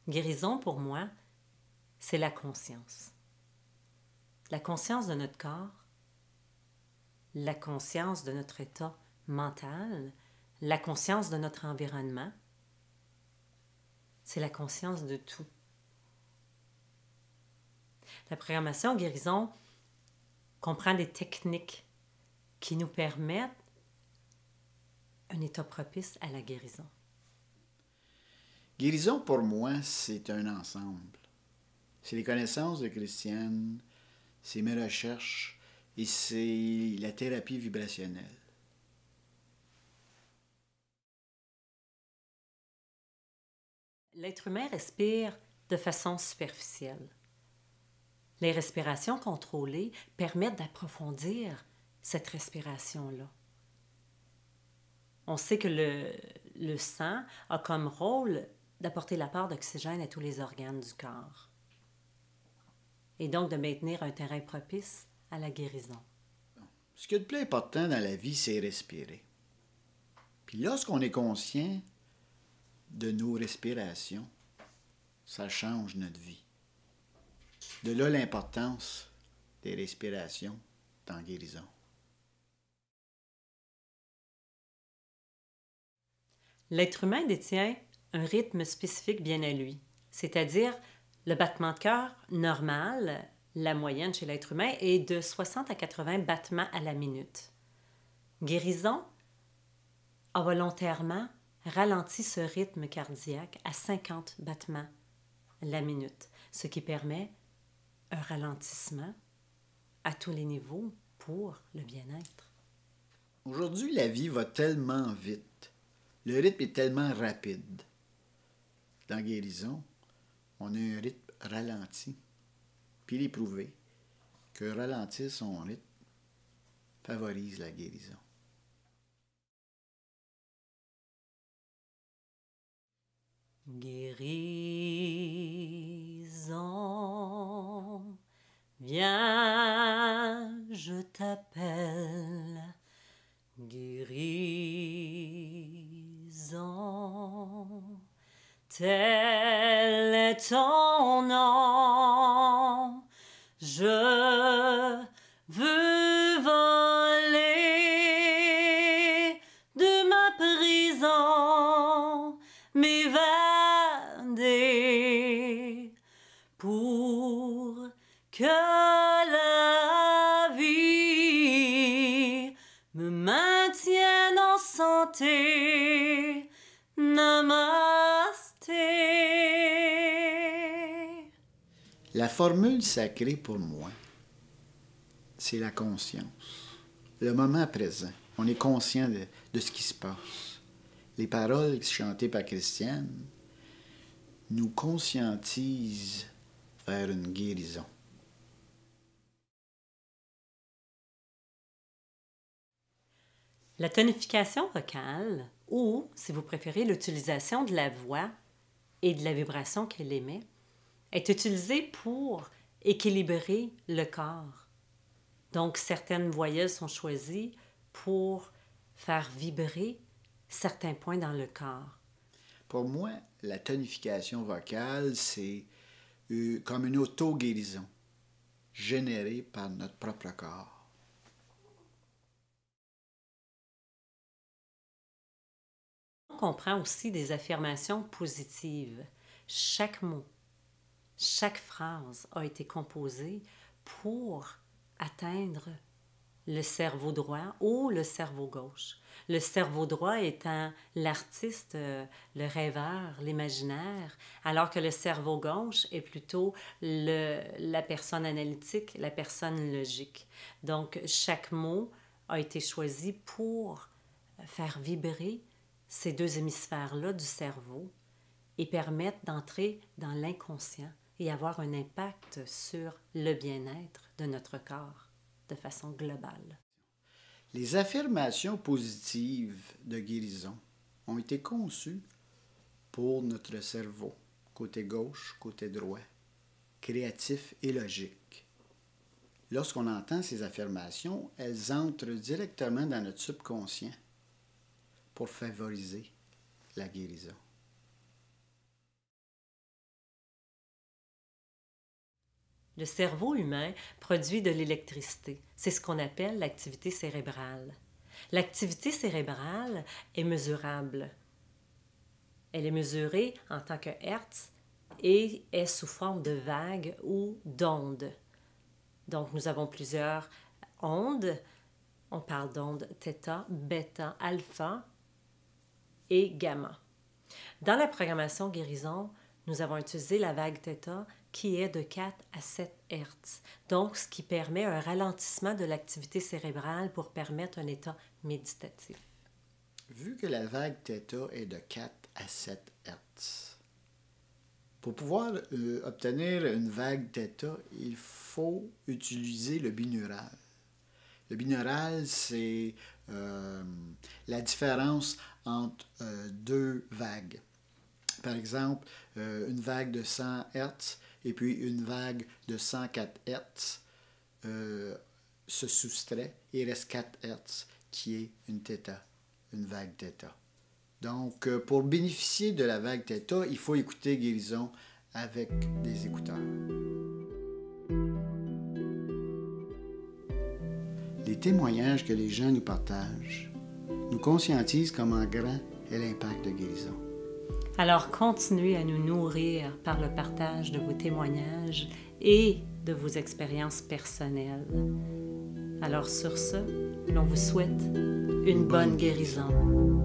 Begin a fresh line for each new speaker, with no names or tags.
Guérison, pour moi, c'est la conscience. La conscience de notre corps, la conscience de notre état mental, la conscience de notre environnement. C'est la conscience de tout. La programmation guérison comprend des techniques qui nous permettent un état propice à la guérison.
Guérison, pour moi, c'est un ensemble. C'est les connaissances de Christiane, c'est mes recherches et c'est la thérapie vibrationnelle.
L'être humain respire de façon superficielle. Les respirations contrôlées permettent d'approfondir cette respiration-là. On sait que le sang a comme rôle d'apporter la part d'oxygène à tous les organes du corps et donc de maintenir un terrain propice à la guérison.
Ce qu'il y a de plus important dans la vie, c'est respirer. Puis lorsqu'on est conscient de nos respirations, ça change notre vie. De là l'importance des respirations dans guérison.
L'être humain détient un rythme spécifique bien à lui, c'est-à-dire le battement de cœur normal, la moyenne chez l'être humain, est de 60 à 80 battements à la minute. Guérison a volontairement ralenti ce rythme cardiaque à 50 battements la minute, ce qui permet un ralentissement à tous les niveaux pour le bien-être.
Aujourd'hui, la vie va tellement vite. Le rythme est tellement rapide. Dans guérison, on a un rythme ralenti. Puis il est prouvé que ralentir son rythme favorise la guérison.
Guérison, viens, je t'appelle. Guérison, tel est ton nom. Je veux voler de ma prison, m'évader pour que la vie me maintienne en santé. Namasté.
La formule sacrée pour moi, c'est la conscience. Le moment présent. On est conscient de ce qui se passe. Les paroles chantées par Christiane nous conscientisent vers une guérison.
La tonification vocale, ou, si vous préférez, l'utilisation de la voix et de la vibration qu'elle émet, est utilisée pour équilibrer le corps. Donc, certaines voyelles sont choisies pour faire vibrer certains points dans le corps.
Pour moi, la tonification vocale, c'est comme une auto-guérison générée par notre propre corps.
On comprend aussi des affirmations positives. Chaque mot, chaque phrase a été composée pour atteindre le cerveau droit ou le cerveau gauche. Le cerveau droit étant l'artiste, le rêveur, l'imaginaire, alors que le cerveau gauche est plutôt la personne analytique, la personne logique. Donc, chaque mot a été choisi pour faire vibrer ces deux hémisphères-là du cerveau et permettre d'entrer dans l'inconscient et avoir un impact sur le bien-être de notre corps de façon globale.
Les affirmations positives de guérison ont été conçues pour notre cerveau, côté gauche, côté droit, créatif et logique. Lorsqu'on entend ces affirmations, elles entrent directement dans notre subconscient pour favoriser la guérison.
Le cerveau humain produit de l'électricité. C'est ce qu'on appelle l'activité cérébrale. L'activité cérébrale est mesurable. Elle est mesurée en tant que hertz et est sous forme de vagues ou d'ondes. Donc, nous avons plusieurs ondes. On parle d'ondes θ, bêta, alpha et gamma. Dans la programmation guérison, nous avons utilisé la vague θ qui est de 4 à 7 Hz. Donc, ce qui permet un ralentissement de l'activité cérébrale pour permettre un état méditatif.
Vu que la vague θ est de 4 à 7 Hz, pour pouvoir obtenir une vague θ, il faut utiliser le binaural. Le binaural, c'est la différence entre deux vagues. Par exemple, une vague de 100 Hz et puis une vague de 104 Hz se soustrait et il reste 4 Hz qui est une θ, une vague θ. Donc, pour bénéficier de la vague θ, il faut écouter guérison avec des écouteurs. Les témoignages que les gens nous partagent nous conscientisent comment grand est l'impact de guérison.
Alors, continuez à nous nourrir par le partage de vos témoignages et de vos expériences personnelles. Alors, sur ce, l'on vous souhaite une bonne guérison.